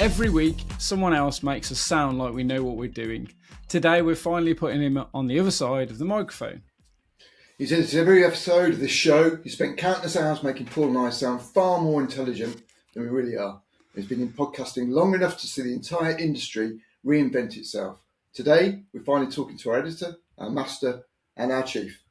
Every week, someone else makes us sound like we know what we're doing. Today, we're finally putting him on the other side of the microphone. He's edited every episode of this show. He spent countless hours making Paul and I sound far more intelligent than we really are. He's been in podcasting long enough to see the entire industry reinvent itself. Today, we're finally talking to our editor, our master, and our chief.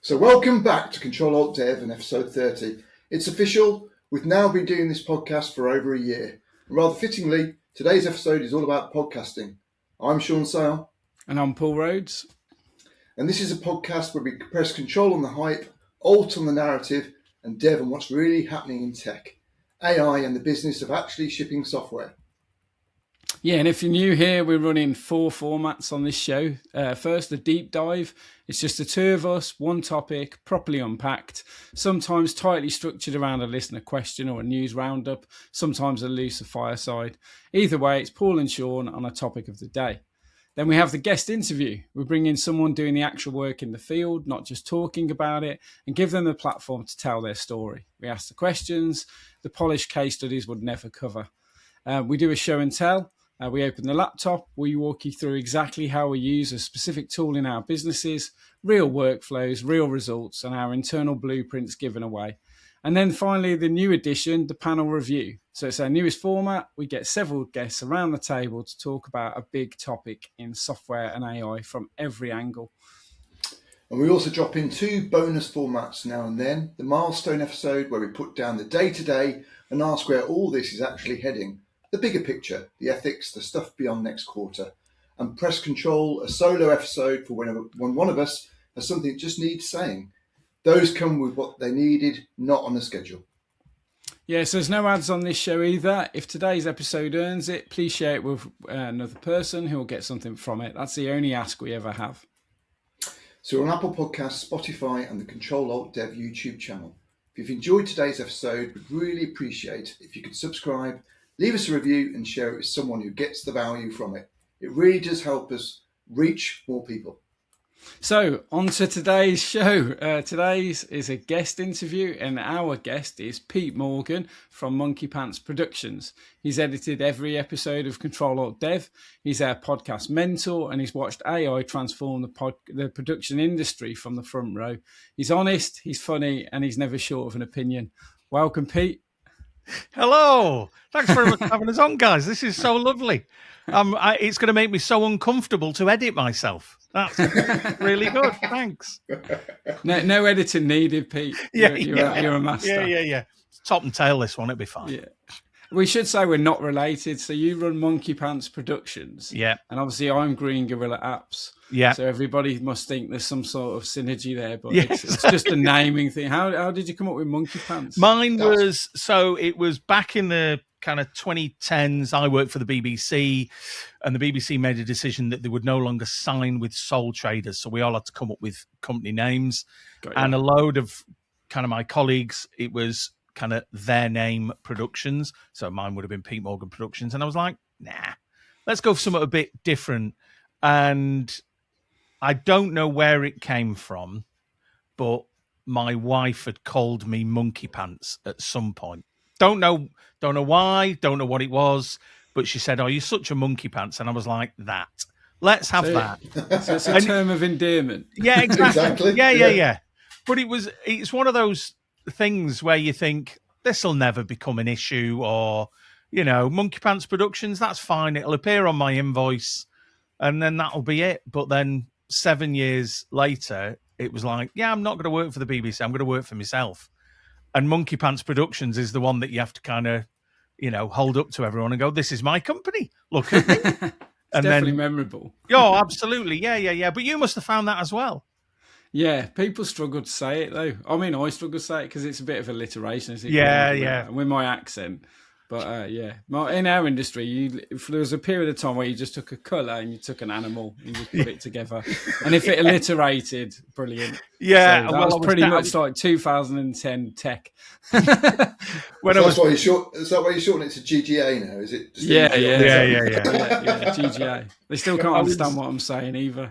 So welcome back to CTRL-ALT-DEV and episode 30. It's official. We've now been doing this podcast for over a year. And rather fittingly, today's episode is all about podcasting. I'm Sean Sale. And I'm Paul Rhodes. And this is a podcast where we press control on the hype, alt on the narrative, and dev on what's really happening in tech, AI and the business of actually shipping software. Yeah, and if you're new here, we're running 4 formats on this show. First, the deep dive. It's just the two of us, one topic, properly unpacked, sometimes tightly structured around a listener question or a news roundup, sometimes a looser fireside. Either way, it's Paul and Sean on a topic of the day. Then we have the guest interview. We bring in someone doing the actual work in the field, not just talking about it, and give them the platform to tell their story. We ask the questions the polished case studies would never cover. We do a show and tell. We open the laptop, we walk you through exactly how we use a specific tool in our businesses, real workflows, real results, and our internal blueprints given away. And then finally, the new edition, the panel review. So it's our newest format. We get several guests around the table to talk about a big topic in software and AI from every angle. And we also drop in 2 bonus formats now and then. The milestone episode, where we put down the day-to-day and ask where all this is actually heading. The bigger picture, the ethics, the stuff beyond next quarter. And press control, a solo episode for when one of us has something that just needs saying. Those come with what they needed, not on a schedule. Yeah, so there's no ads on this show either. If today's episode earns it, please share it with another person who will get something from it. That's the only ask we ever have. So we're on Apple Podcasts, Spotify, and the CTRL-ALT-DEV YouTube channel. If you've enjoyed today's episode, we'd really appreciate if you could subscribe, leave us a review, and share it with someone who gets the value from it. It really does help us reach more people. So, on to today's show. Today's is a guest interview, and our guest is Pete Morgan from Monkey Pants Productions. He's edited every episode of CTRL-ALT-DEV. He's our podcast mentor, and he's watched AI transform the production industry from the front row. He's honest, he's funny, and he's never short of an opinion. Welcome, Pete. Hello. Thanks very much for having us on, guys. This is so lovely. It's going to make me so uncomfortable to edit myself. That's really good. Thanks. No editing needed, Pete. You're a master. Yeah. Top and tail this one, it'll be fine. Yeah. We should say we're not related. So you run Monkey Pants Productions. Yeah. And obviously I'm Green Gorilla Apps. Yeah. So everybody must think there's some sort of synergy there, but it's just a naming thing. How did you come up with Monkey Pants? Mine was, so it was back in the kind of 2010s. I worked for the BBC, and the BBC made a decision that they would no longer sign with sole traders. So we all had to come up with company names. And a load of kind of my colleagues, it was kind of their name Productions. So mine would have been Pete Morgan Productions. And I was like, nah, let's go for something a bit different. And I don't know where it came from, but my wife had called me Monkey Pants at some point. Don't know why, don't know what it was, but she said, "Oh, you're such a monkey pants," and I was like, "That. Let's have that." So it's a term of endearment. Yeah, exactly. Exactly. Yeah. But it's one of those things where you think this will never become an issue, or Monkey Pants Productions. That's fine. It'll appear on my invoice, and then that'll be it. But then 7 years later, it was like, yeah, I'm not going to work for the BBC. I'm going to work for myself. And Monkey Pants Productions is the one that you have to kind of, hold up to everyone and go, this is my company. Look at me. It's definitely memorable. Oh, absolutely. Yeah. But you must have found that as well. Yeah, people struggle to say it, though. I mean, I struggle to say it because it's a bit of alliteration. Isn't it? Yeah. With my accent. But in our industry, there was a period of time where you just took a colour and you took an animal and you put it together. And if it alliterated, brilliant. Yeah, so that was pretty much like 2010 tech. Is that why you shorten it to GGA now? Is it? Just Yeah. GGA. They still can't understand what I'm saying either.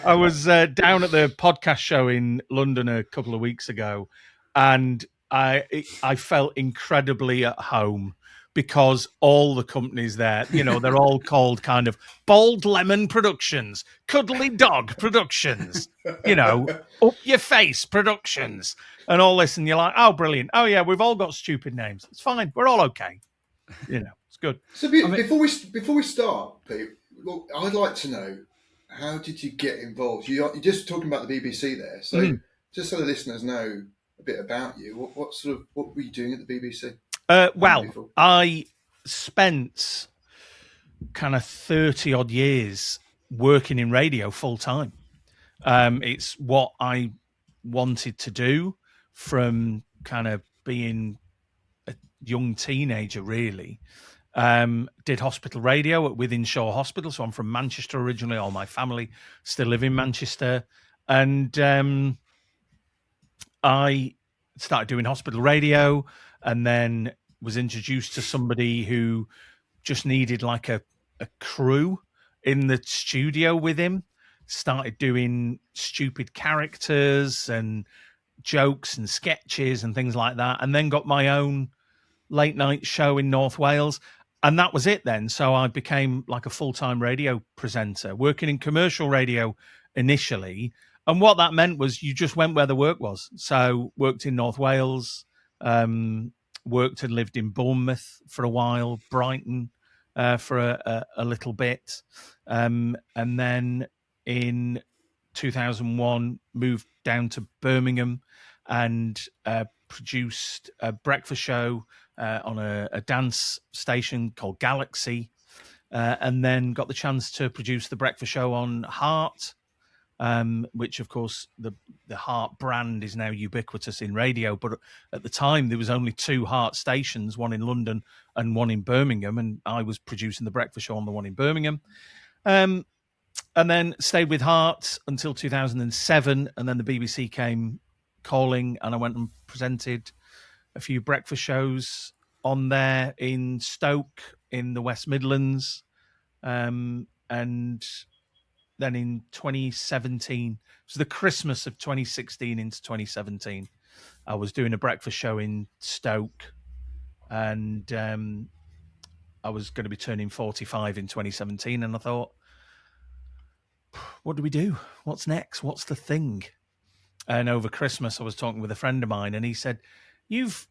I was down at the podcast show in London a couple of weeks ago, and I felt incredibly at home because all the companies there, they're all called kind of Bold Lemon Productions, Cuddly Dog Productions, Up Your Face Productions, and all this. And you're like, oh, brilliant. Oh, yeah, we've all got stupid names. It's fine. We're all okay. It's good. So before we start, Pete, well, I'd like to know, how did you get involved? You're just talking about the BBC there, so just so the listeners know a bit about you. What were you doing at the BBC? Well, I spent kind of 30 odd years working in radio full time. It's what I wanted to do from kind of being a young teenager, really. Did hospital radio at Withinshaw Hospital. So I'm from Manchester originally. All my family still live in Manchester. And I started doing hospital radio, and then was introduced to somebody who just needed like a crew in the studio with him. Started doing stupid characters and jokes and sketches and things like that. And then got my own late night show in North Wales. And that was it then. So I became like a full-time radio presenter, working in commercial radio initially. And what that meant was you just went where the work was. So worked in North Wales, worked and lived in Bournemouth for a while, Brighton for a little bit. And then in 2001, moved down to Birmingham and produced a breakfast show on a dance station called Galaxy, and then got the chance to produce the breakfast show on Heart, which, of course, the Heart brand is now ubiquitous in radio. But at the time, there was only 2 Heart stations, one in London and one in Birmingham, and I was producing the breakfast show on the one in Birmingham. And then stayed with Heart until 2007, and then the BBC came calling, and I went and presented a few breakfast shows on there in Stoke, in the West Midlands, and then in 2017, it was the Christmas of 2016 into 2017, I was doing a breakfast show in Stoke, and I was going to be turning 45 in 2017, and I thought, what do we do? What's next? What's the thing? And over Christmas, I was talking with a friend of mine, and he said, you've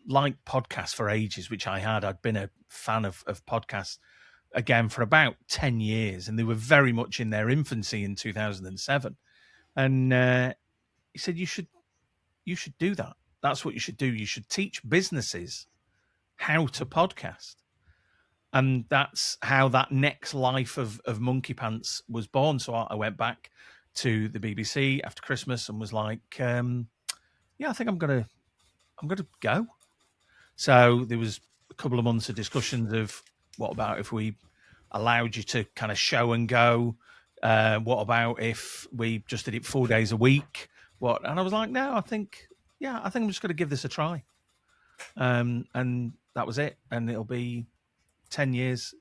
liked podcasts for ages, which I had. I'd been a fan of podcasts, again, for about 10 years, and they were very much in their infancy in 2007. And he said, you should do that. That's what you should do. You should teach businesses how to podcast. And that's how that next life of Monkey Pants was born. So I went back to the BBC after Christmas and was like, yeah, I think I'm gonna go. So there was a couple of months of discussions of, what about if we allowed you to kind of show and go? What about if we just did it 4 days a week? And I was like, no, I think I'm just going to give this a try. And that was it. And it'll be 10 years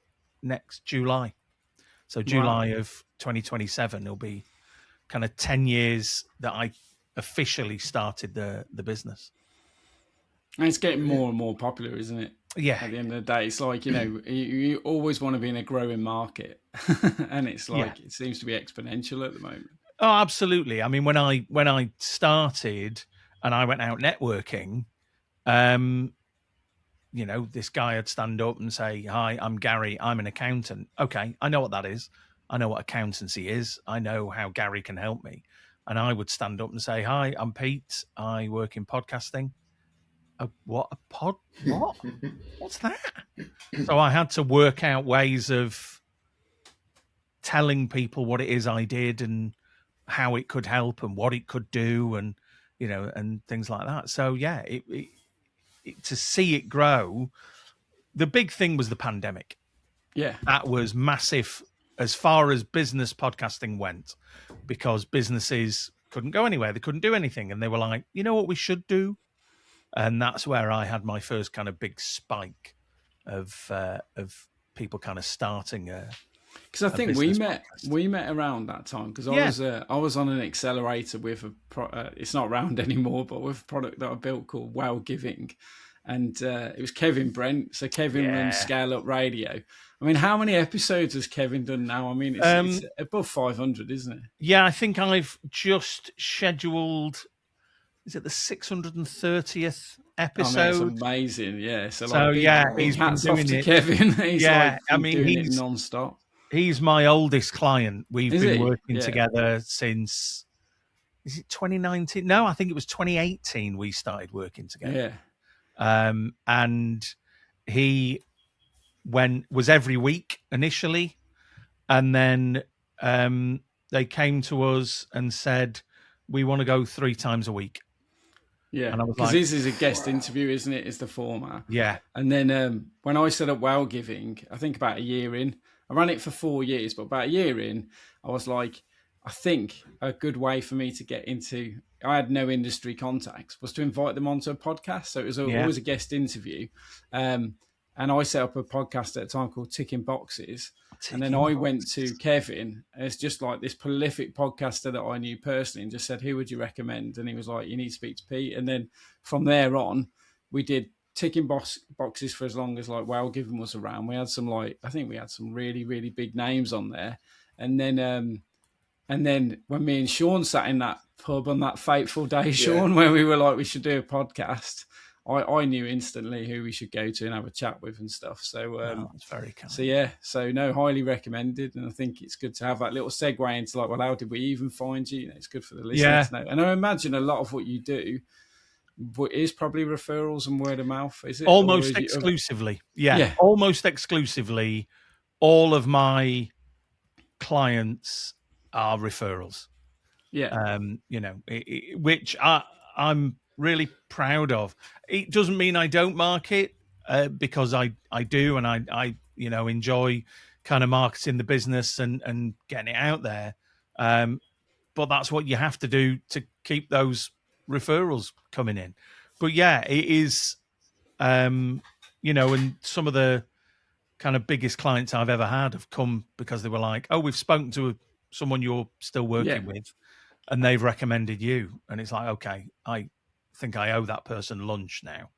next July. So July of 2027, it'll be kind of 10 years that I officially started the business. And it's getting more and more popular, isn't it? Yeah. At the end of the day, it's like, you always want to be in a growing market. And it's like, It seems to be exponential at the moment. Oh, absolutely. I mean, when I started and I went out networking, this guy would stand up and say, hi, I'm Gary, I'm an accountant. Okay, I know what that is. I know what accountancy is. I know how Gary can help me. And I would stand up and say, hi, I'm Pete. I work in podcasting. What? What's that? So I had to work out ways of telling people what it is I did and how it could help and what it could do and, and things like that. So, yeah, to see it grow, the big thing was the pandemic. Yeah. That was massive as far as business podcasting went, because businesses couldn't go anywhere. They couldn't do anything. And they were like, you know what we should do? And that's where I had my first kind of big spike of people kind of starting because I think we met around that time, because I was on an accelerator with it's not around anymore, but with a product that I built called Wow Giving, and it was Kevin Brent. So Kevin runs Scale Up Radio. I mean, how many episodes has Kevin done now? I mean, it's above 500, isn't it? Yeah, I think I've just scheduled. Is it the 630th episode? I mean, it's amazing. Yeah. So he's been doing it. Kevin. He's doing it he's non-stop. He's my oldest client. We've been working together since. Is it 2019? No, I think it was 2018 we started working together. Yeah. And he was every week initially, and then they came to us and said, we want to go 3 times a week. Yeah, because this is a guest interview, isn't it? Is the format. Yeah. And then when I set up Well Giving, I think about a year in, I ran it for 4 years, but about a year in, I was like, I think a good way for me to get into, I had no industry contacts, was to invite them onto a podcast. So it was always a guest interview. And I set up a podcast at a time called Ticking Boxes. And then I went to Kevin, as just like this prolific podcaster that I knew personally, and just said, who would you recommend? And he was like, you need to speak to Pete. And then from there on, we did Ticking Boxes for as long as like Well Given was around. We had some I think we had some really, really big names on there. And then when me and Sean sat in that pub on that fateful day, Sean, where we were like, we should do a podcast, I knew instantly who we should go to and have a chat with and stuff. So that's very kind. So highly recommended. And I think it's good to have that little segue into like, well, how did we even find you? You know, it's good for the listeners to know. And I imagine a lot of what you do is probably referrals and word of mouth. Is it almost exclusively? Almost exclusively. All of my clients are referrals. Yeah. Which I'm really proud of. It doesn't mean I don't market, because I do, and I enjoy kind of marketing the business and getting it out there. But that's what you have to do to keep those referrals coming in. But yeah, it is, and some of the kind of biggest clients I've ever had have come because they were like, oh, we've spoken to someone you're still working with, and they've recommended you. And it's like, okay, I think I owe that person lunch now,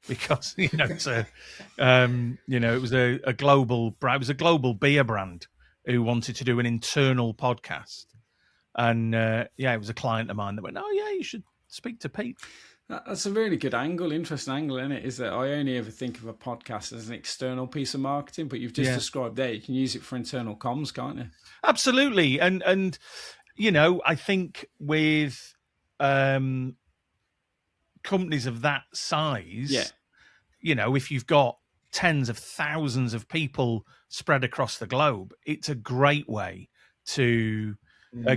because it's it was a global beer brand who wanted to do an internal podcast, and it was a client of mine that went, oh yeah, you should speak to Pete. That's a really good angle, interesting angle, isn't it? Is that I only ever think of a podcast as an external piece of marketing, but you've just described there, you can use it for internal comms, can't you? Absolutely. And I think with companies of that size, if you've got tens of thousands of people spread across the globe, it's a great way to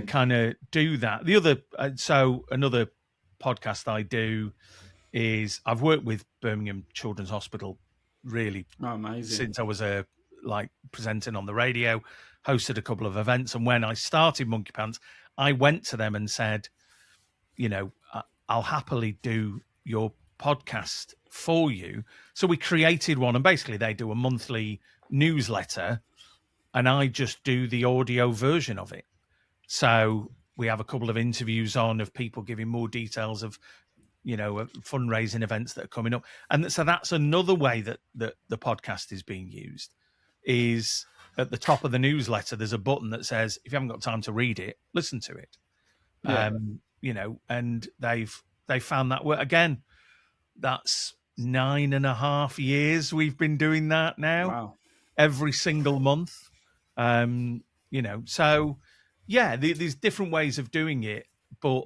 kind of do that. The other, another podcast I do is I've worked with Birmingham Children's Hospital really since I was presenting on the radio, hosted a couple of events, and when I started Monkey Pants, I went to them and said, I'll happily do your podcast for you. So we created one, and basically they do a monthly newsletter, and I just do the audio version of it. So we have a couple of interviews on of people giving more details of, fundraising events that are coming up. And so that's another way that the podcast is being used, is at the top of the newsletter, there's a button that says, if you haven't got time to read it, listen to it. Yeah. And they found that again, that's 9.5 years we've been doing that now. Wow. Every single month. So yeah, there's different ways of doing it, but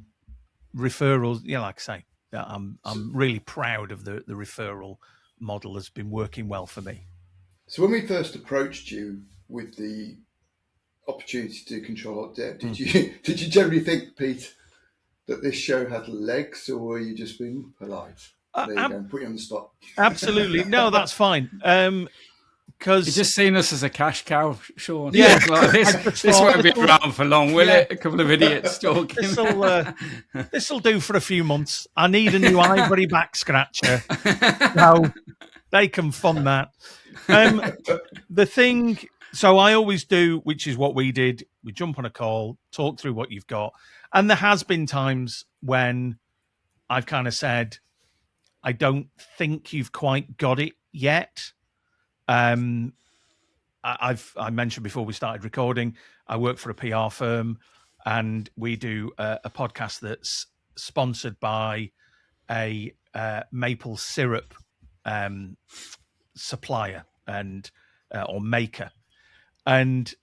referrals, like I say, I'm really proud of the referral model has been working well for me. So when we first approached you with the opportunity to do CTRL-ALT-DEV, did you generally think, Pete, that this show had legs, or were you just being polite? There you go, put you on the spot. Absolutely. No, that's fine. Because you're just seen us as a cash cow, Sean. Yeah, like this won't be around for long, will it? A couple of idiots talking. This'll do for a few months. I need a new ivory back scratcher, so they can fund that. The thing, so I always do, which is what we did. We jump on a call, talk through what you've got, and there has been times when I've kind of said, I don't think you've quite got it yet. I mentioned before we started recording, I work for a PR firm, and we do a podcast that's sponsored by a maple syrup supplier and or maker. And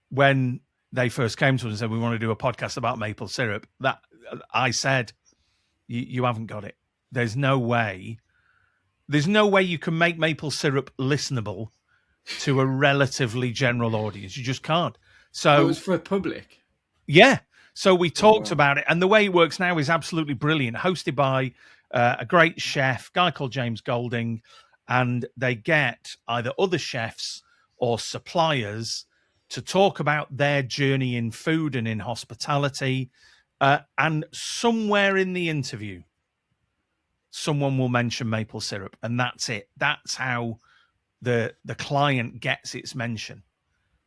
when they first came to us and said, we want to do a podcast about maple syrup, that I said, you haven't got it. There's no way you can make maple syrup listenable to a relatively general audience. You just can't. So it was for public. Yeah. So we talked about it, and the way it works now is absolutely brilliant. Hosted by a great chef, guy called James Golding, and they get either other chefs or suppliers to talk about their journey in food and in hospitality. And somewhere in the interview, someone will mention maple syrup, and that's it. That's how the client gets its mention.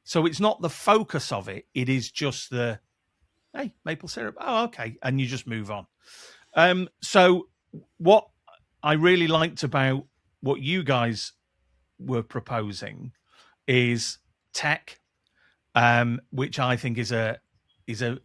So it's not the focus of it. It is just the, hey, maple syrup. Oh, okay. And you just move on. So what I really liked about what you guys were proposing is tech, which I think is a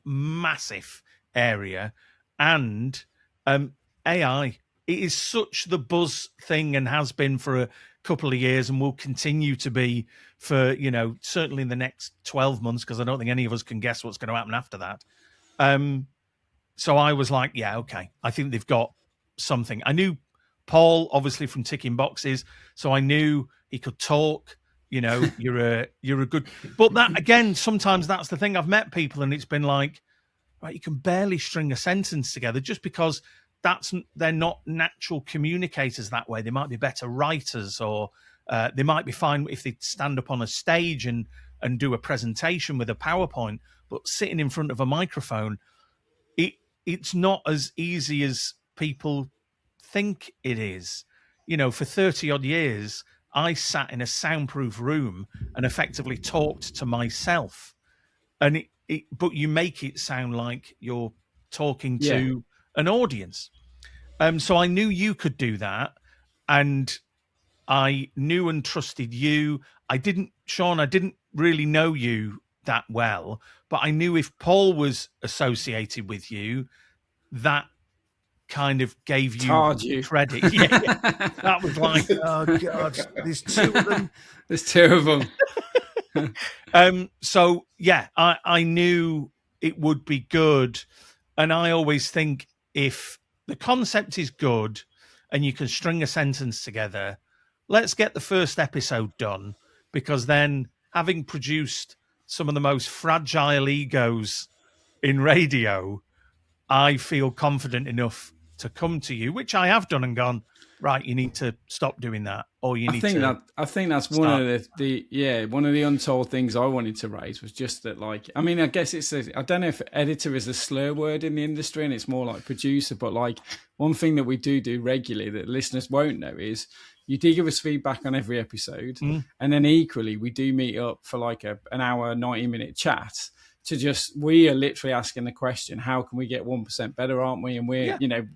massive area, and AI. It is such the buzz thing and has been for a couple of years and will continue to be for, certainly in the next 12 months, because I don't think any of us can guess what's going to happen after that. So I was like, yeah, okay. I think they've got something. I knew Paul, obviously, from ticking boxes, so I knew he could talk. You're a good, but that again, sometimes that's the thing. I've met people and it's been like, right, you can barely string a sentence together just because they're not natural communicators that way. They might be better writers, or they might be fine if they stand up on a stage and do a presentation with a PowerPoint, but sitting in front of a microphone, it's not as easy as people think it is. For 30 odd years, I sat in a soundproof room and effectively talked to myself. And but you make it sound like you're talking to an audience. So I knew you could do that, and I knew and trusted you. Sean, I didn't really know you that well, but I knew if Paul was associated with you, that kind of gave you credit. Yeah. That was like, oh God, there's two of them. There's two of them. So yeah, I knew it would be good. And I always think if the concept is good and you can string a sentence together, let's get the first episode done, because then, having produced some of the most fragile egos in radio, I feel confident enough to come to you, which I have done, and gone, right, you need to stop doing that, or you need to. I think that's one of one of the untold things I wanted to raise was just that, like, I mean, I guess I don't know if editor is a slur word in the industry and it's more like producer, but like one thing that we do regularly that listeners won't know is you do give us feedback on every episode, and then equally we do meet up for like an hour, 90-minute chat. We are literally asking the question, how can we get 1% better, aren't we? And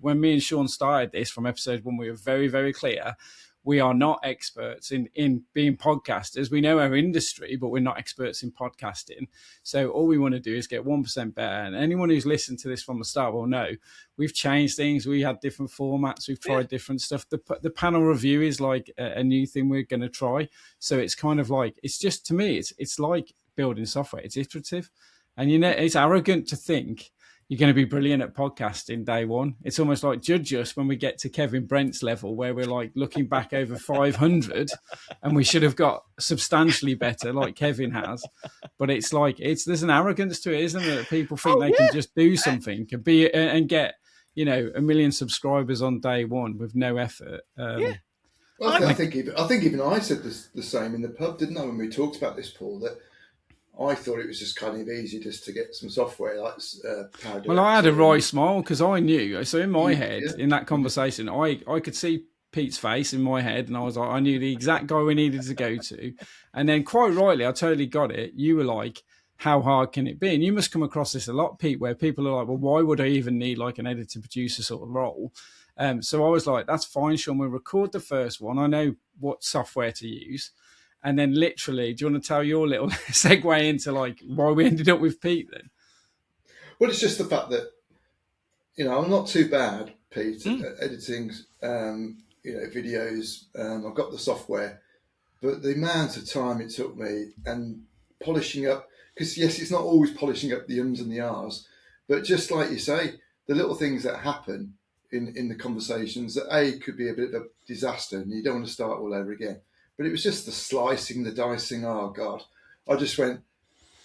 when me and Sean started this from episode 1, we were very, very clear. We are not experts in being podcasters. We know our industry, but we're not experts in podcasting. So all we want to do is get 1% better. And anyone who's listened to this from the start will know we've changed things. We had different formats. We've tried different stuff. The panel review is like a new thing we're going to try. So it's kind of like, it's just, to me, it's like building software. It's iterative. And, it's arrogant to think you're going to be brilliant at podcasting day one. It's almost like judge us when we get to Kevin Brent's level, where we're like looking back over 500 and we should have got substantially better like Kevin has. But it's like, there's an arrogance to it, isn't it? That people think they can just do something, can be and get, 1 million subscribers on day one with no effort. Well, I think even I said the same in the pub, didn't I, when we talked about this, Paul, that I thought it was just kind of easy just to get some software like Power. Well, I had a right smile because I knew. So in my head, in that conversation, I could see Pete's face in my head, and I was like, I knew the exact guy we needed to go to. And then, quite rightly, I totally got it. You were like, how hard can it be? And you must come across this a lot, Pete, where people are like, well, why would I even need like an editor producer sort of role? So I was like, that's fine, Sean, we'll record the first one. I know what software to use. And then literally, do you want to tell your little segue into like why we ended up with Pete then? Well, it's just the fact that, I'm not too bad, Pete, at editing, videos. I've got the software, but the amount of time it took me and polishing up, because yes, it's not always polishing up the ums and the ahs, but just like you say, the little things that happen in the conversations that could be a bit of a disaster and you don't want to start all over again. But it was just the slicing, the dicing. Oh God, I just went,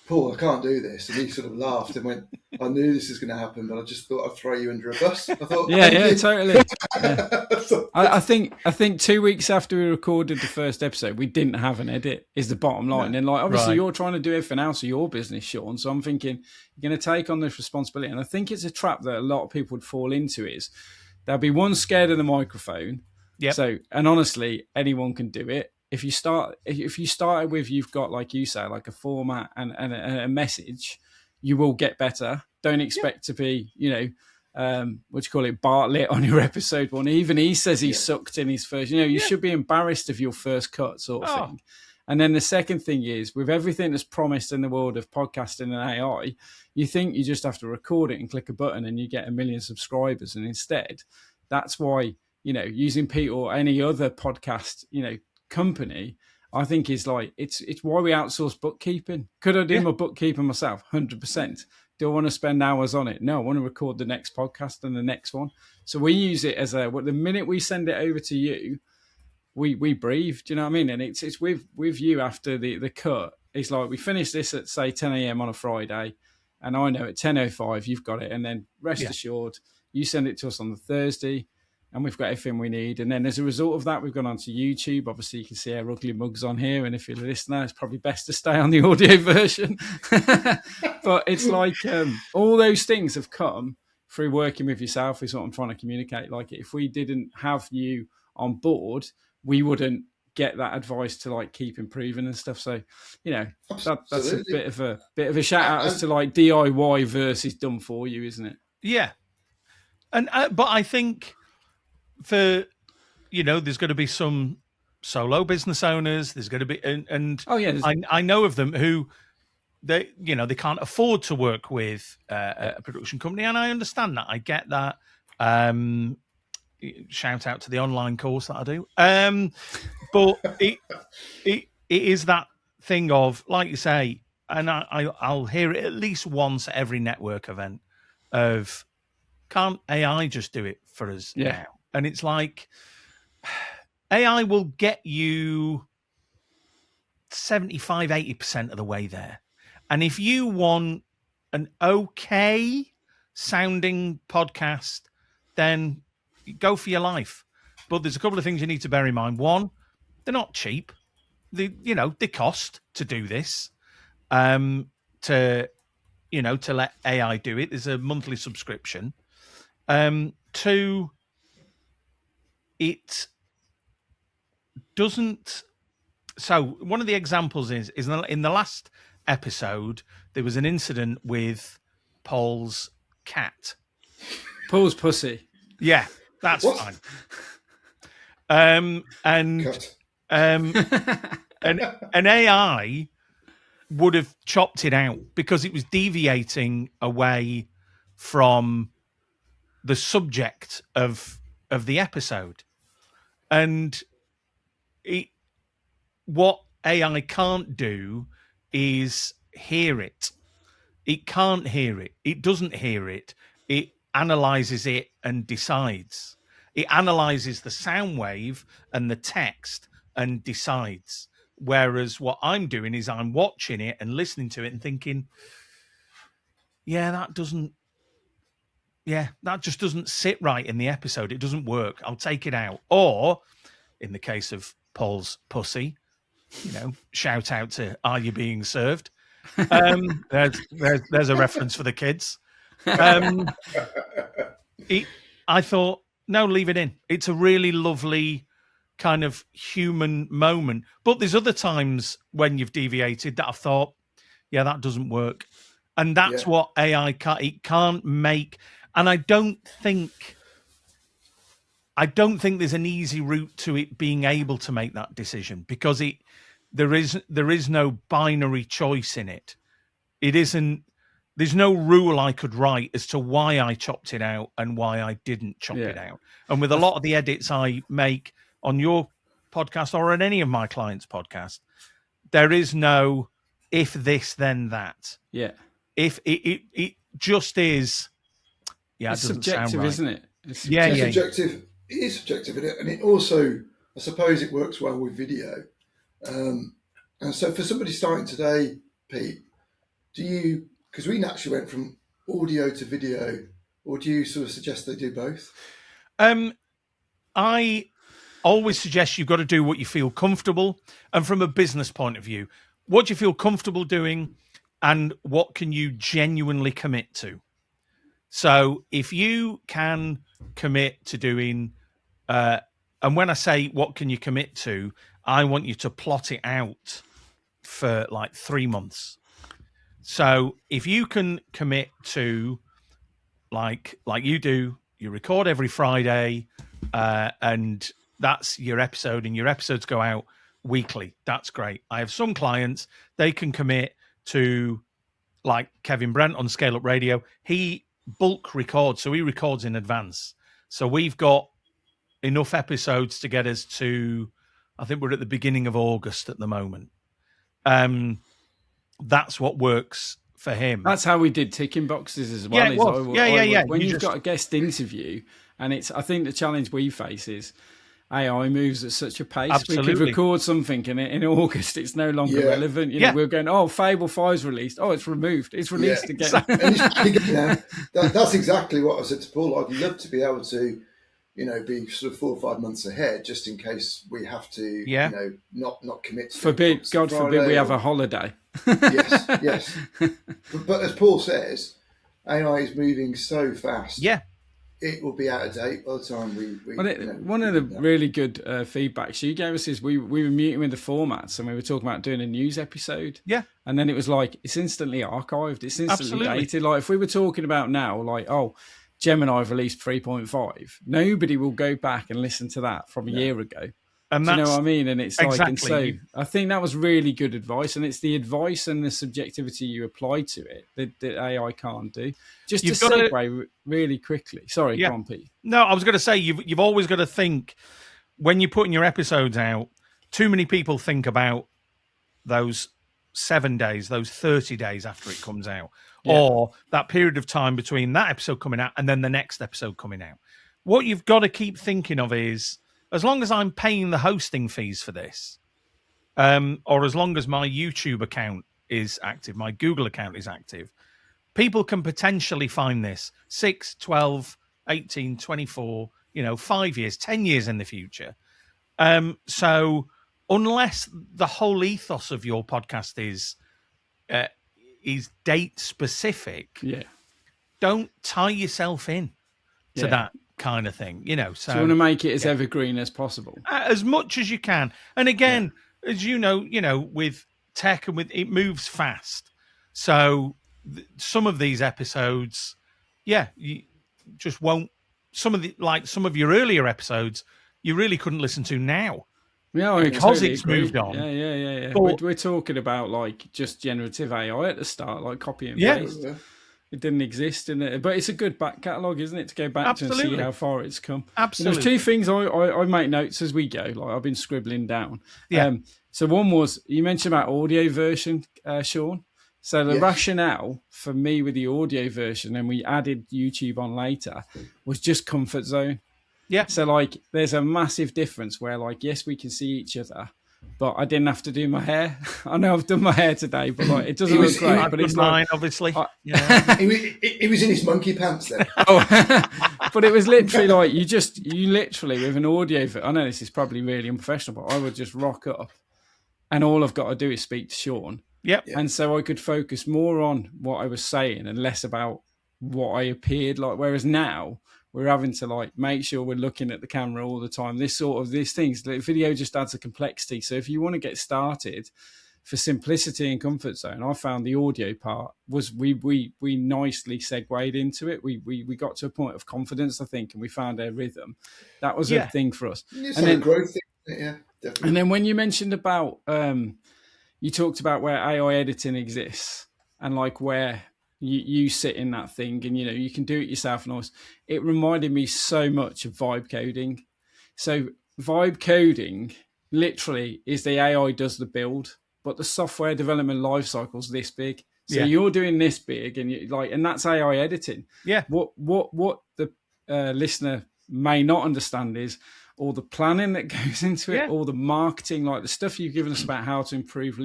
Paul, I can't do this. And he sort of laughed and went, I knew this was going to happen, but I just thought I'd throw you under a bus. I thought, yeah, totally. Yeah. I think 2 weeks after we recorded the first episode, we didn't have an edit, is the bottom line. No. And like, obviously you're trying to do everything else of your business, Sean. So I'm thinking you're going to take on this responsibility. And I think it's a trap that a lot of people would fall into is there'll be one scared of the microphone. Yep. So, and honestly, anyone can do it. If you started with, you've got, like you say, like a format and a message, you will get better. Don't expect to be, Bartlett on your episode one. Even he says he sucked in his first, you should be embarrassed of your first cut sort of thing. And then the second thing is, with everything that's promised in the world of podcasting and AI, you think you just have to record it and click a button and you get 1 million subscribers. And instead, that's why, using Pete or any other podcast, company, I think is like, it's why we outsource bookkeeping. Could I do my bookkeeping myself? 100%. Do I want to spend hours on it? No, I want to record the next podcast and the next one. So we use it as the minute we send it over to you, we breathe. Do you know what I mean? And it's with you after the cut. It's like we finish this at say 10 a.m. on a Friday, and I know at 10:05 you've got it, and then rest assured you send it to us on the Thursday. And we've got everything we need. And then as a result of that, we've gone onto YouTube. Obviously, you can see our ugly mugs on here. And if you're a listener, it's probably best to stay on the audio version. But it's like all those things have come through working with yourself is what I'm trying to communicate. Like if we didn't have you on board, we wouldn't get that advice to like keep improving and stuff. So, that's a bit of a shout out as to like DIY versus done for you, isn't it? Yeah. And but I think for there's going to be some solo business owners. There's going to be and I know of them who they can't afford to work with a production company, and I understand that. I get that. Shout out to the online course that I do. But it is that thing of, like you say, and I'll hear it at least once at every network event of, can't AI just do it for us now? And it's like, AI will get you 75, 80% of the way there. And if you want an okay sounding podcast, then go for your life. But there's a couple of things you need to bear in mind. One, they're not cheap. They cost to do this. To let AI do it. There's a monthly subscription. Two, it doesn't. So one of the examples is in the last episode, there was an incident with Paul's cat. Paul's pussy. Yeah, that's fine. And an AI would have chopped it out because it was deviating away from the subject of the episode. And what AI can't do is hear it. It can't hear it. It doesn't hear it. It analyzes it and decides. It analyzes the sound wave and the text and decides. Whereas what I'm doing is I'm watching it and listening to it and thinking, that just doesn't sit right in the episode. It doesn't work. I'll take it out. Or in the case of Paul's pussy, shout out to Are You Being Served? There's a reference for the kids. I thought, no, leave it in. It's a really lovely kind of human moment. But there's other times when you've deviated that I've thought, yeah, that doesn't work. And that's what AI can't make. And I don't think there's an easy route to it being able to make that decision, because there is no binary choice in it. It isn't. There's no rule I could write as to why I chopped it out and why I didn't chop it out. And with a lot of the edits I make on your podcast or on any of my clients' podcasts, there is no if this then that. Yeah. If it just is. Yeah, it's it doesn't subjective, sound right. isn't it? It's subjective. It is subjective, and it also, I suppose, it works well with video. And so, for somebody starting today, Pete, because we naturally went from audio to video, or do you sort of suggest they do both? I always suggest you've got to do what you feel comfortable, and from a business point of view, what do you feel comfortable doing, and what can you genuinely commit to? So if you can commit to doing, and when I say what can you commit to, I want you to plot it out for like 3 months. So if you can commit to, like you do, you record every Friday, and that's your episode, and your episodes go out weekly. That's great. I have some clients, they can commit to, like Kevin Brent on Scale Up Radio. He bulk records, so he records in advance. So we've got enough episodes to get us to, I think we're at the beginning of August at the moment. That's what works for him. That's how we did ticking boxes as well. Yeah, it was. Yeah. When you've got a guest interview, and I think the challenge we face is AI moves at such a pace. Absolutely. We could record something and in August it's no longer relevant. You know, we're going, Fable 5's released. Oh, it's removed. It's released again. That's exactly what I said to Paul. I'd love to be able to, be sort of 4 or 5 months ahead, just in case we have to, not commit to God forbid we have a holiday. Yes. But as Paul says, AI is moving so fast. Yeah. It will be out of date by the time we one of the really good feedbacks you gave us is we were meeting with the formats and we were talking about doing a news episode. Yeah. And then it was like, it's instantly archived. It's instantly dated. Like if we were talking about now, like, Gemini have released 3.5, nobody will go back and listen to that from a year ago. And do you know what I mean? And it's like, and so exactly. I think that was really good advice, and it's the advice and the subjectivity you apply to it that AI can't do. Just to segue really quickly. Sorry, go on, Pete. No, I was going to say you've always got to think when you're putting your episodes out. Too many people think about those 7 days, those 30 days after it comes out, or that period of time between that episode coming out and then the next episode coming out. What you've got to keep thinking of is, as long as I'm paying the hosting fees for this, or as long as my YouTube account is active, my Google account is active, people can potentially find this 6, 12, 18, 24, 5 years, 10 years in the future. So unless the whole ethos of your podcast is date specific, don't tie yourself in to that kind of thing, So you want to make it as evergreen as possible, as much as you can. And again, as you know, with tech and with it moves fast. So some of these episodes, you just won't. Some of your earlier episodes, you really couldn't listen to now. Yeah, because it's moved on. Yeah. We're talking about like just generative AI at the start, like copy and paste. It didn't exist in it, but it's a good back catalogue, isn't it, to go back to and see how far it's come. Absolutely. There's 2 things I make notes as we go. Like I've been scribbling down. So one was, you mentioned about audio version, Sean. So the rationale for me with the audio version, and we added YouTube on later, was just comfort zone. Yeah. So like, there's a massive difference where like, yes, we can see each other, but I didn't have to do my hair. I know I've done my hair today, but like, it doesn't look great. But it's mine, obviously. He was in his monkey pants then. But it was literally like you literally with an audio. I know this is probably really unprofessional, but I would just rock up, and all I've got to do is speak to Sean. Yep. And so I could focus more on what I was saying and less about what I appeared like. Whereas now we're having to like make sure we're looking at the camera all the time. These things, the video just adds a complexity. So if you want to get started, for simplicity and comfort zone, I found the audio part was we nicely segued into it. We got to a point of confidence, I think, and we found our rhythm. That was a thing for us. It's a growth thing, yeah, definitely. And then when you mentioned about, you talked about where AI editing exists and like where you sit in that thing, and you can do it yourself and all. It reminded me so much of vibe coding. So vibe coding literally is the AI does the build, but the software development lifecycle is this big. So you're doing this big, and and that's AI editing. Yeah. What the listener may not understand is all the planning that goes into it, all the marketing, like the stuff you've given us about how to improve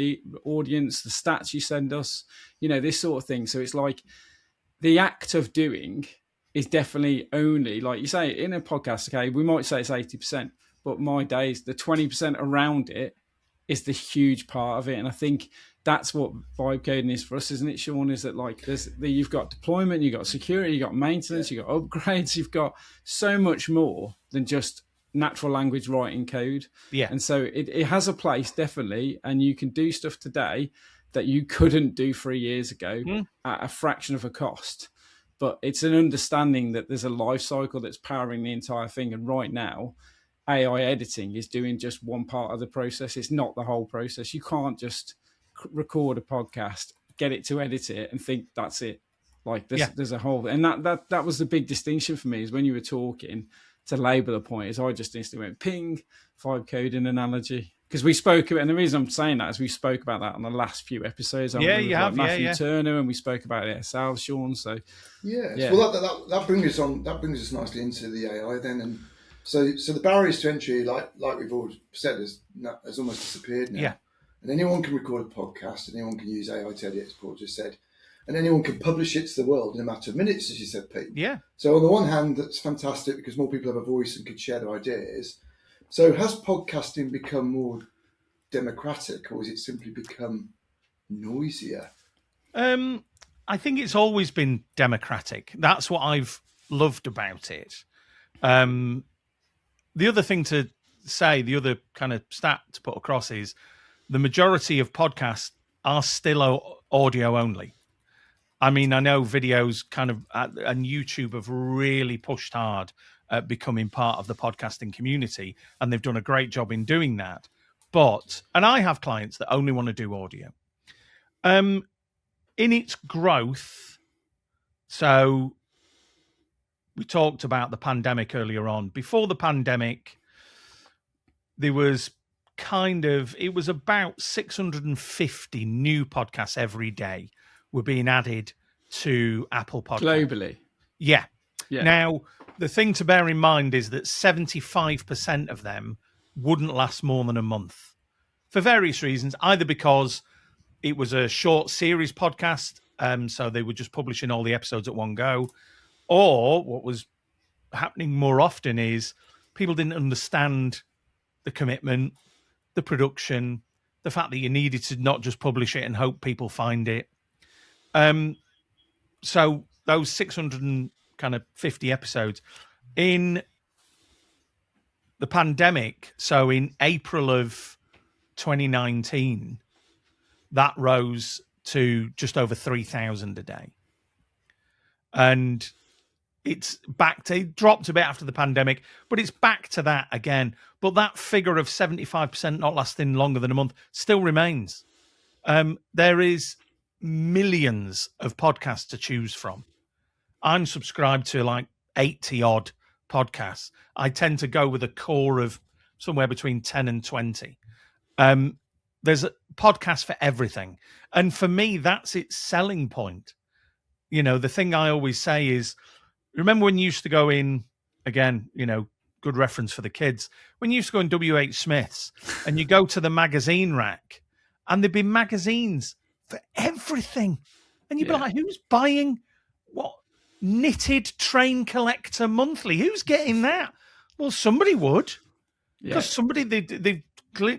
audience, the stats you send us, this sort of thing. So it's like the act of doing is definitely only, like you say, in a podcast, okay, we might say it's 80%, but my days, the 20% around it is the huge part of it. And I think that's what vibe coding is for us, isn't it, Sean? Is that like you've got deployment, you've got security, you've got maintenance, you've got upgrades, you've got so much more than just natural language writing code. Yeah. And so it has a place, definitely, and you can do stuff today that you couldn't do 3 years ago at a fraction of a cost. But it's an understanding that there's a life cycle that's powering the entire thing. And right now, AI editing is doing just one part of the process. It's not the whole process. You can't just record a podcast, get it to edit it, and think that's it. Like there's a whole, and that was the big distinction for me, is when you were talking to label a point, is I just instantly went ping, vibe coding analogy. Because we spoke about, and the reason I'm saying that is we spoke about that on the last few episodes. Matthew Turner, and we spoke about it ourselves, Sean. So well, that brings us nicely into the AI then, and so the barriers to entry, like we've already said, has almost disappeared now. Yeah. And anyone can record a podcast, anyone can use AI to edit, as Paul just said, and anyone can publish it to the world in a matter of minutes, as you said, Pete. Yeah. So on the one hand, that's fantastic because more people have a voice and can share their ideas. So has podcasting become more democratic, or has it simply become noisier? I think it's always been democratic. That's what I've loved about it. The other thing to say, the other kind of stat to put across is the majority of podcasts are still audio only. I mean, I know videos and YouTube have really pushed hard at becoming part of the podcasting community, and they've done a great job in doing that. And I have clients that only want to do audio. In its growth, so we talked about the pandemic earlier on. Before the pandemic, there was it was about 650 new podcasts every day were being added to Apple Podcasts. Globally. Yeah. Now, the thing to bear in mind is that 75% of them wouldn't last more than a month for various reasons, either because it was a short series podcast, so they were just publishing all the episodes at one go, or what was happening more often is people didn't understand the commitment, the production, the fact that you needed to not just publish it and hope people find it. So those 650 episodes in the pandemic, so in April of 2019, that rose to just over 3,000 a day. And it dropped a bit after the pandemic, but it's back to that again. But that figure of 75% not lasting longer than a month still remains. There is millions of podcasts to choose from. I'm subscribed to like 80 odd podcasts. I tend to go with a core of somewhere between 10 and 20. There's a podcast for everything. And for me, that's its selling point. The thing I always say is, remember when you used to go in, again, good reference for the kids, when you used to go in W.H. Smith's and you go to the magazine rack and there'd be magazines for everything. And you'd be like, who's buying what? Knitted Train Collector Monthly? Who's getting that? Well, somebody would. Because somebody, they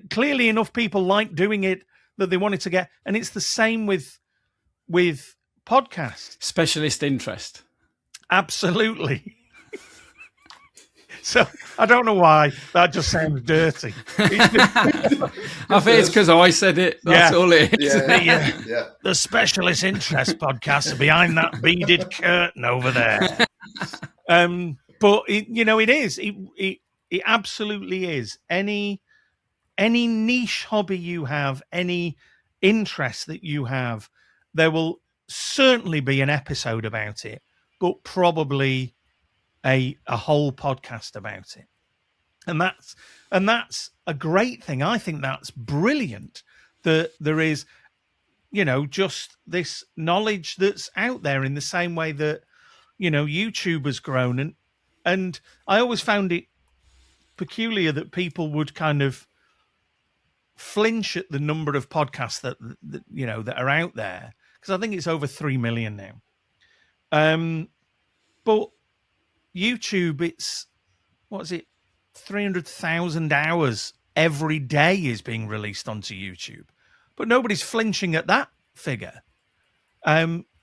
clearly enough people like doing it that they wanted to get. And it's the same with podcasts. Specialist interest. Absolutely. So I don't know why. That just sounds dirty. I think it's because I said it. That's all it is. The specialist interest podcasts are behind that beaded curtain over there. But it is. It absolutely is. Any niche hobby you have, any interest that you have, there will certainly be an episode about it, but probably a whole podcast about it. And that's a great thing. I think that's brilliant that there is, just this knowledge that's out there in the same way that, YouTube has grown. And I always found it peculiar that people would kind of flinch at the number of podcasts that are out there, because I think it's over 3 million now. But YouTube, it's 300,000 hours every day is being released onto YouTube, but nobody's flinching at that figure.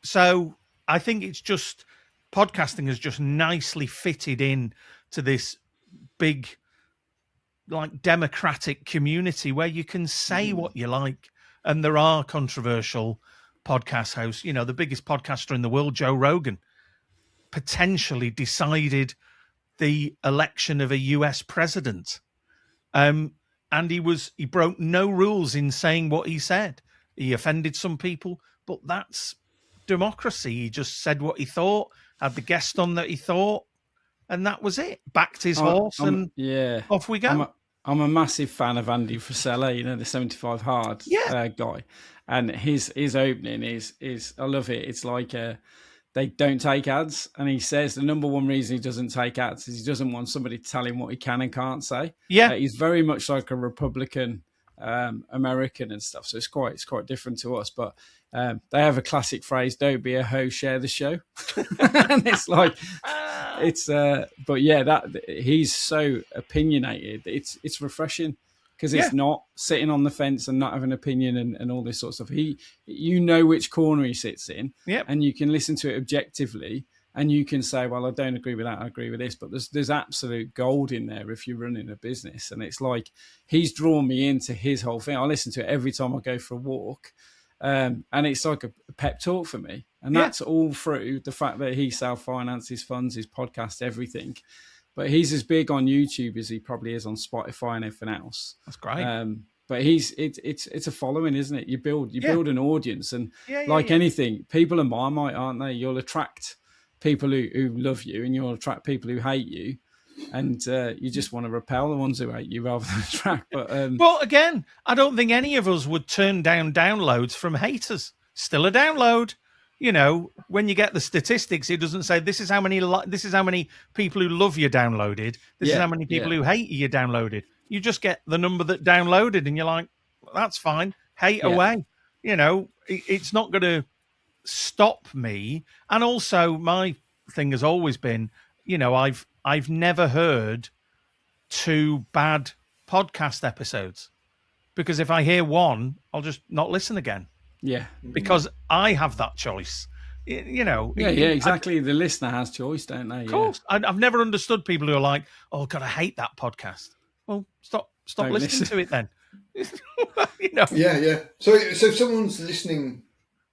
So I think it's just podcasting has just nicely fitted in to this big, like, democratic community where you can say what you like, and there are controversial podcast hosts. The biggest podcaster in the world, Joe Rogan, potentially decided the election of a US president. And he broke no rules in saying what he said. He offended some people, but that's democracy. He just said what he thought, had the guest on that he thought, and that was it. Backed his horse, and off we go. I'm a massive fan of Andy Frisella, the 75 Hard guy. And his opening is I love it. It's like they don't take ads. And he says the number one reason he doesn't take ads is he doesn't want somebody to tell him what he can and can't say. Yeah. He's very much like a Republican American and stuff. So it's quite different to us. But they have a classic phrase, don't be a hoe, share the show. And it's like, but yeah, that he's so opinionated. It's refreshing. Because it's not sitting on the fence and not having an opinion and all this sort of stuff. You know which corner he sits in, and you can listen to it objectively, and you can say, well, I don't agree with that, I agree with this. But there's absolute gold in there if you're running a business. And it's like he's drawn me into his whole thing. I listen to it every time I go for a walk, and it's like a pep talk for me. And that's all through the fact that he self-finances funds, his podcast, everything. But he's as big on YouTube as he probably is on Spotify and everything else. That's great. But it's a following, isn't it? You build an audience, and anything, people are Marmite, aren't they? You'll attract people who love you, and you'll attract people who hate you, and you just want to repel the ones who hate you rather than attract. But well, again, I don't think any of us would turn down downloads from haters. Still a download. When you get the statistics, it doesn't say this is how many people who love you downloaded. This is how many people who hate you downloaded. You just get the number that downloaded, and you're like, well, that's fine. Hate away. It's not going to stop me. And also, my thing has always been, I've never heard 2 bad podcast episodes, because if I hear one, I'll just not listen again. Yeah, because I have that choice. Exactly. The listener has choice, don't they? Of course. I've never understood people who are like, "Oh God, I hate that podcast." Well, stop listening to it then. Yeah. So if someone's listening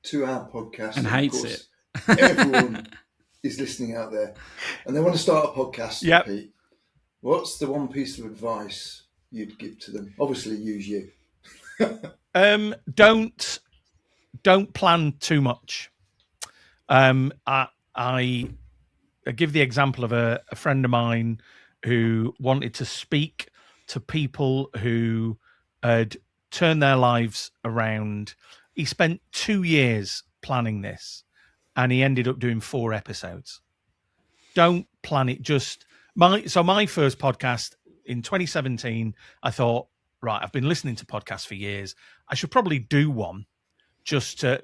to our podcast and hates it, everyone is listening out there, and they want to start a podcast. Pete, what's the one piece of advice you'd give to them? Obviously, use you. Don't plan too much. I give the example of a friend of mine who wanted to speak to people who had turned their lives around. He spent 2 years planning this, and he ended up doing 4 episodes. Don't plan it. My first podcast in 2017, I thought, right, I've been listening to podcasts for years. I should probably do one. Just to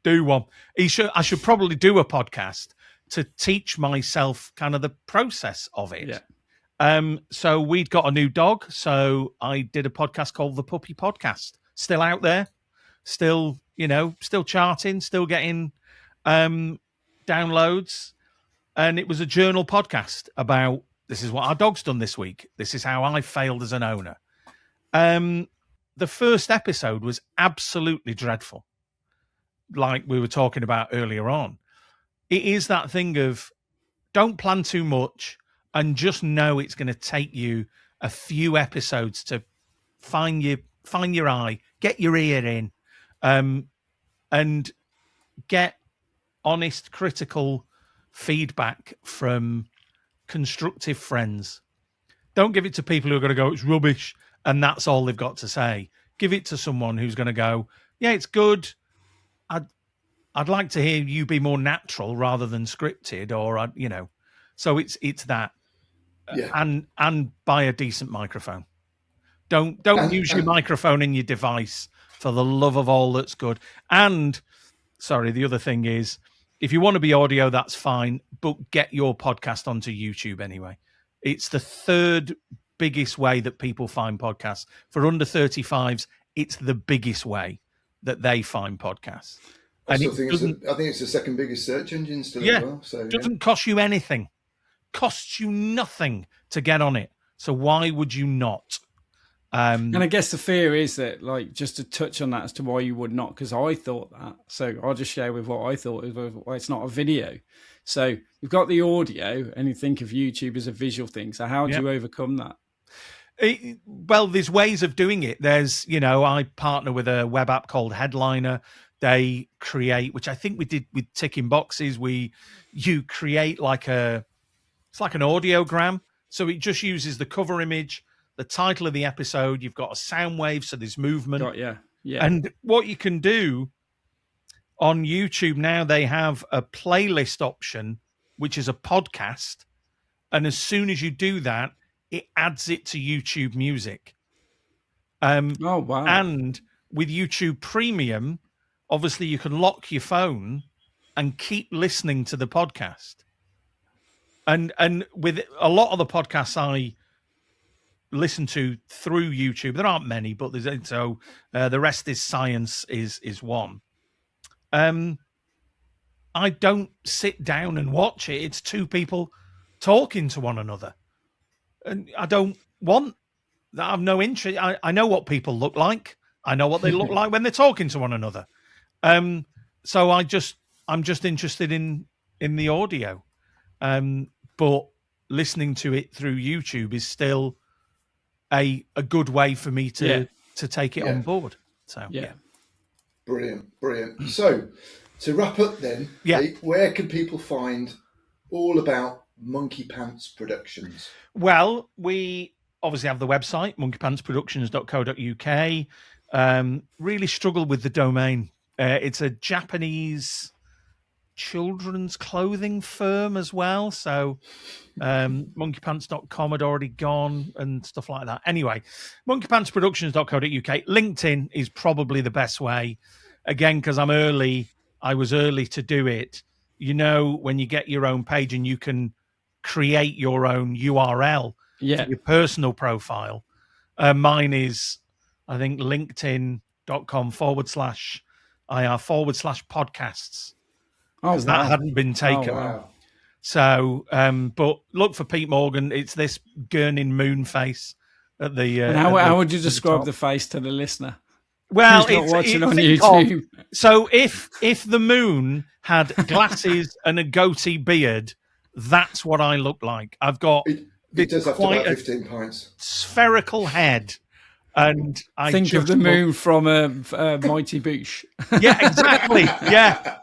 do one. I should probably do a podcast to teach myself kind of the process of it. Yeah. So we'd got a new dog. So I did a podcast called The Puppy Podcast. Still out there. Still charting, still getting downloads. And it was a journal podcast about This is what our dog's done this week. This is how I failed as an owner. The first episode was absolutely dreadful. Like we were talking about earlier on. It is that thing of don't plan too much and just know it's going to take you a few episodes to find your eye, get your ear in, and get honest, critical feedback from constructive friends. Don't give it to people who are going to go, it's rubbish, and that's all they've got to say. Give it to someone who's going to go, yeah, it's good. I'd like to hear you be more natural rather than scripted, or So it's that, and buy a decent microphone. Don't use your microphone in your device for the love of all that's good. And sorry, the other thing is, if you want to be audio, that's fine, but get your podcast onto YouTube anyway. It's the third biggest way that people find podcasts. For under 35s, it's the biggest way that they find podcasts. I think it's the second biggest search engine still as well. So it doesn't cost you anything. Costs you nothing to get on it. So why would you not? And I guess the fear is that, like, just to touch on that as to why you would not, because I thought that. So I'll just share with what I thought. Well, it's not a video. So you've got the audio and you think of YouTube as a visual thing. So how do you overcome that? Well, there's ways of doing it. There's, I partner with a web app called Headliner. They create, which I think we did with ticking boxes. You create it's like an audiogram. So it just uses the cover image, the title of the episode. You've got a sound wave, so there's movement. Yeah. And what you can do on YouTube now, they have a playlist option, which is a podcast. And as soon as you do that, it adds it to YouTube Music. Oh, wow. And with YouTube Premium, obviously you can lock your phone and keep listening to the podcast. And with a lot of the podcasts I listen to through YouTube, there aren't many, but the rest is science is one. I don't sit down and watch it. It's two people talking to one another. And I don't want that. I have no interest. I know what people look like. I know what they look like when they're talking to one another. So I'm just interested in the audio. But listening to it through YouTube is still a good way for me to take it on board. So yeah. Brilliant. So to wrap up then, where can people find all about Monkey Pants Productions? Well, we obviously have the website, monkeypantsproductions.co.uk. Really struggled with the domain. It's a Japanese children's clothing firm as well. So monkeypants.com had already gone and stuff like that. Anyway, monkeypantsproductions.co.uk. LinkedIn is probably the best way. Again, because I was early to do it. When you get your own page and you can create your own URL for your personal profile. Mine is, I think, linkedin.com/IR/podcasts. Because that hadn't been taken. Oh, wow. So, but look for Pete Morgan. It's this gurning moon face at the. And how would you describe the face to the listener? Well, who's not watching on YouTube. So if the moon had glasses and a goatee beard, that's what I look like. I've got it does have quite about 15 pints. Spherical head. And I think of the moon from Mighty Boosh. Yeah, exactly. Yeah.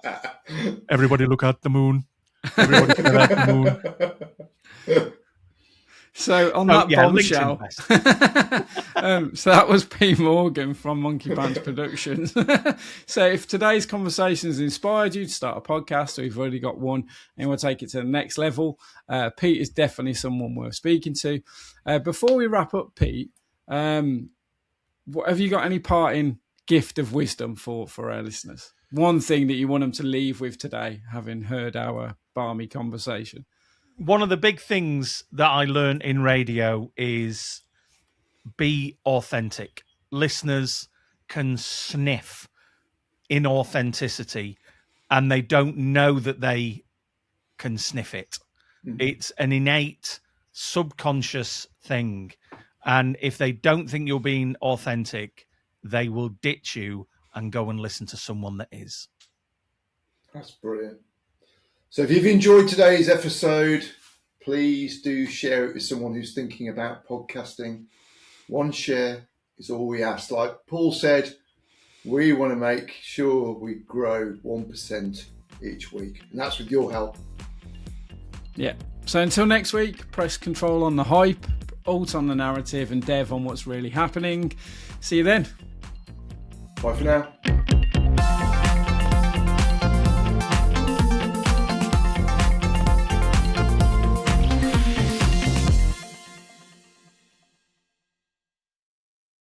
Everybody look at the moon. Everybody look at the moon. So on that bombshell, so that was P. Morgan from Monkey Pants Productions. So if today's conversation has inspired you to start a podcast, or you've already got one and we'll take it to the next level, Pete is definitely someone worth speaking to. Before we wrap up, Pete, have you got any parting gift of wisdom for our listeners? One thing that you want them to leave with today, having heard our balmy conversation. One of the big things that I learned in radio is be authentic. Listeners can sniff inauthenticity and they don't know that they can sniff it. Mm-hmm. It's an innate subconscious thing. And if they don't think you're being authentic, they will ditch you and go and listen to someone that is. That's brilliant. So if you've enjoyed today's episode, please do share it with someone who's thinking about podcasting. One share is all we ask. Like Paul said, we want to make sure we grow 1% each week, and that's with your help. Yeah. So until next week, press Control on the hype, Alt on the narrative, and Dev on what's really happening. See you then. Bye for now.